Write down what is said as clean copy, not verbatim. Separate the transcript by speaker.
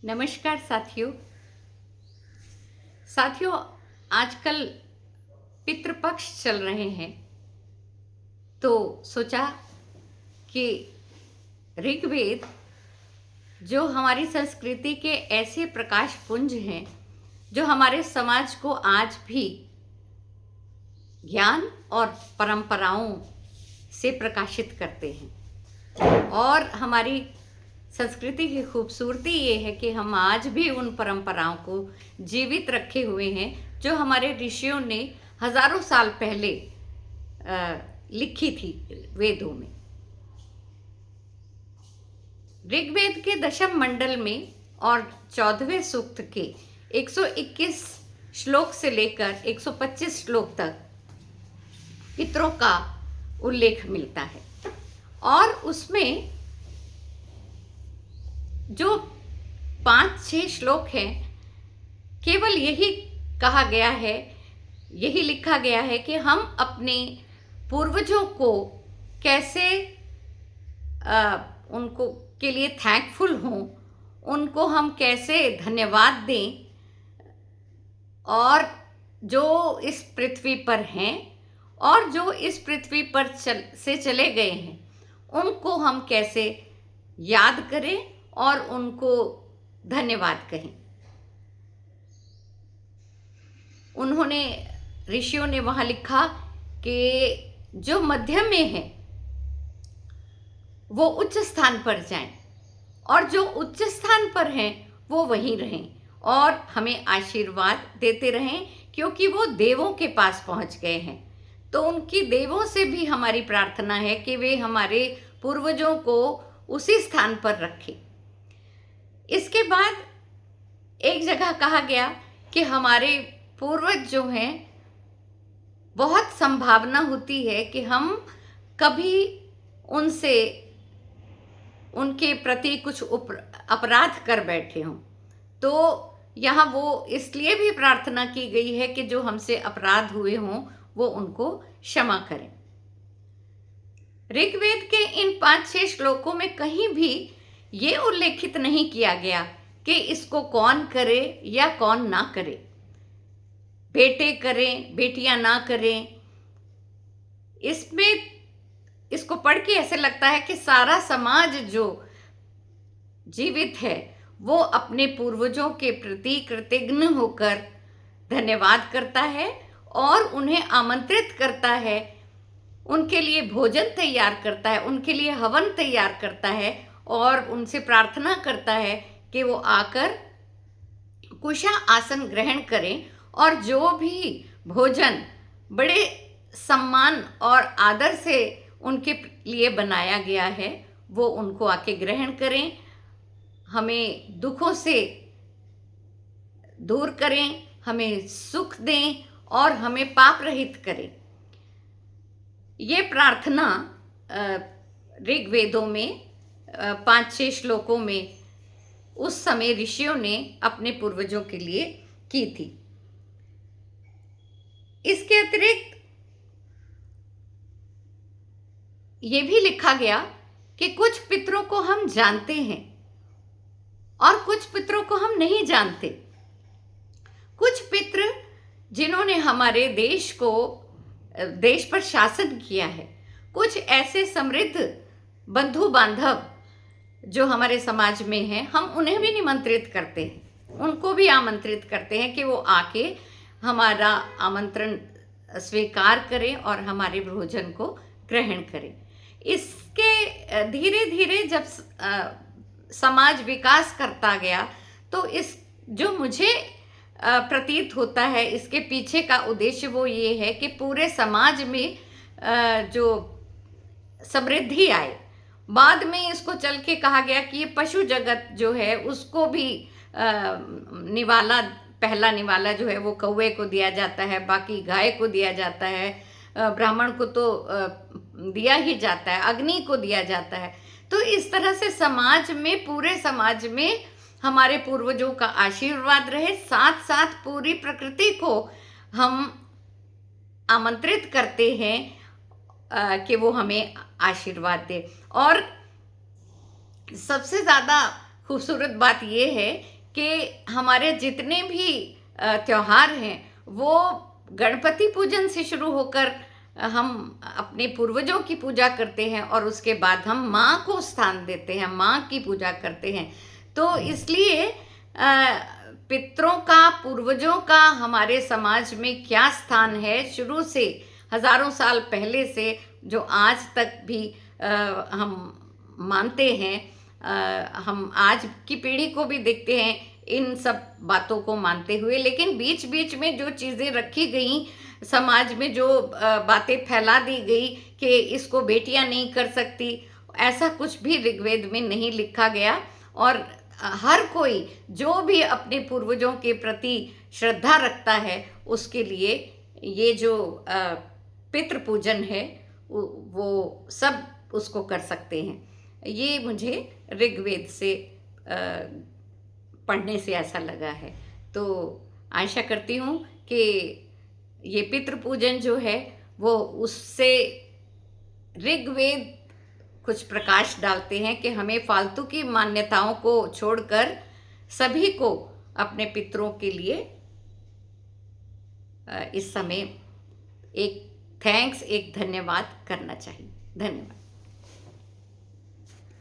Speaker 1: नमस्कार साथियों। साथियों, आजकल पितृपक्ष चल रहे हैं, तो सोचा कि ऋग्वेद जो हमारी संस्कृति के ऐसे प्रकाश पुंज हैं जो हमारे समाज को आज भी ज्ञान और परंपराओं से प्रकाशित करते हैं। और हमारी संस्कृति की खूबसूरती ये है कि हम आज भी उन परंपराओं को जीवित रखे हुए हैं जो हमारे ऋषियों ने हजारों साल पहले लिखी थी वेदों में। ऋग्वेद के दशम मंडल में और 14वें सूक्त के 121 श्लोक से लेकर 125 श्लोक तक पितरों का उल्लेख मिलता है। और उसमें जो 5-6 श्लोक हैं, केवल यही कहा गया है, यही लिखा गया है कि हम अपने पूर्वजों को कैसे उनको के लिए थैंकफुल हों, उनको हम कैसे धन्यवाद दें, और जो इस पृथ्वी पर हैं और जो इस पृथ्वी पर से चले गए हैं उनको हम कैसे याद करें और उनको धन्यवाद कहें। उन्होंने ऋषियों ने वहाँ लिखा कि जो मध्य में है वो उच्च स्थान पर जाएं और जो उच्च स्थान पर हैं वो वहीं रहें और हमें आशीर्वाद देते रहें, क्योंकि वो देवों के पास पहुंच गए हैं। तो उनकी देवों से भी हमारी प्रार्थना है कि वे हमारे पूर्वजों को उसी स्थान पर रखें। इसके बाद एक जगह कहा गया कि हमारे पूर्वज जो हैं, बहुत संभावना होती है कि हम कभी उनसे उनके प्रति कुछ अपराध कर बैठे हों। तो यहाँ वो इसलिए भी प्रार्थना की गई है कि जो हमसे अपराध हुए हों वो उनको क्षमा करें। ऋग्वेद के इन 5-6 श्लोकों में कहीं भी ये उल्लेखित नहीं किया गया कि इसको कौन करे या कौन ना करे, बेटे करें बेटियां ना करें। इसमें इसको पढ़ के ऐसे लगता है कि सारा समाज जो जीवित है वो अपने पूर्वजों के प्रति कृतज्ञ होकर धन्यवाद करता है और उन्हें आमंत्रित करता है, उनके लिए भोजन तैयार करता है, उनके लिए हवन तैयार करता है और उनसे प्रार्थना करता है कि वो आकर कुशा आसन ग्रहण करें और जो भी भोजन बड़े सम्मान और आदर से उनके लिए बनाया गया है वो उनको आके ग्रहण करें, हमें दुखों से दूर करें, हमें सुख दें और हमें पाप रहित करें। ये प्रार्थना ऋग्वेदों में 5-6 श्लोकों में उस समय ऋषियों ने अपने पूर्वजों के लिए की थी। इसके अतिरिक्त ये भी लिखा गया कि कुछ पितरों को हम जानते हैं और कुछ पितरों को हम नहीं जानते। कुछ पितृ जिन्होंने हमारे देश पर शासन किया है, कुछ ऐसे समृद्ध बंधु बांधव जो हमारे समाज में हैं, हम उन्हें भी निमंत्रित करते हैं, उनको भी आमंत्रित करते हैं कि वो आके हमारा आमंत्रण स्वीकार करें और हमारे भोजन को ग्रहण करें। इसके धीरे धीरे जब समाज विकास करता गया तो इस जो मुझे प्रतीत होता है इसके पीछे का उद्देश्य वो ये है कि पूरे समाज में जो समृद्धि आए। बाद में इसको चल के कहा गया कि ये पशु जगत जो है उसको भी निवाला, पहला निवाला जो है वो कौवे को दिया जाता है, बाकी गाय को दिया जाता है, ब्राह्मण को तो दिया ही जाता है, अग्नि को दिया जाता है। तो इस तरह से समाज में, पूरे समाज में हमारे पूर्वजों का आशीर्वाद रहे, साथ साथ पूरी प्रकृति को हम आमंत्रित करते हैं कि वो हमें आशीर्वाद दे। और सबसे ज़्यादा खूबसूरत बात ये है कि हमारे जितने भी त्योहार हैं वो गणपति पूजन से शुरू होकर हम अपने पूर्वजों की पूजा करते हैं और उसके बाद हम माँ को स्थान देते हैं, माँ की पूजा करते हैं। तो इसलिए पितरों का, पूर्वजों का हमारे समाज में क्या स्थान है, शुरू से हजारों साल पहले से जो आज तक भी हम मानते हैं। हम आज की पीढ़ी को भी देखते हैं इन सब बातों को मानते हुए, लेकिन बीच बीच में जो चीज़ें रखी गई, समाज में जो बातें फैला दी गई कि इसको बेटियां नहीं कर सकती, ऐसा कुछ भी ऋग्वेद में नहीं लिखा गया। और हर कोई जो भी अपने पूर्वजों के प्रति श्रद्धा रखता है उसके लिए ये जो पितृ पूजन है वो सब उसको कर सकते हैं। ये मुझे ऋग्वेद से पढ़ने से ऐसा लगा है। तो आशा करती हूँ कि ये पितृ पूजन जो है वो उससे ऋग्वेद कुछ प्रकाश डालते हैं कि हमें फालतू की मान्यताओं को छोड़कर सभी को अपने पितरों के लिए इस समय एक थैंक्स, एक धन्यवाद करना चाहिए। धन्यवाद।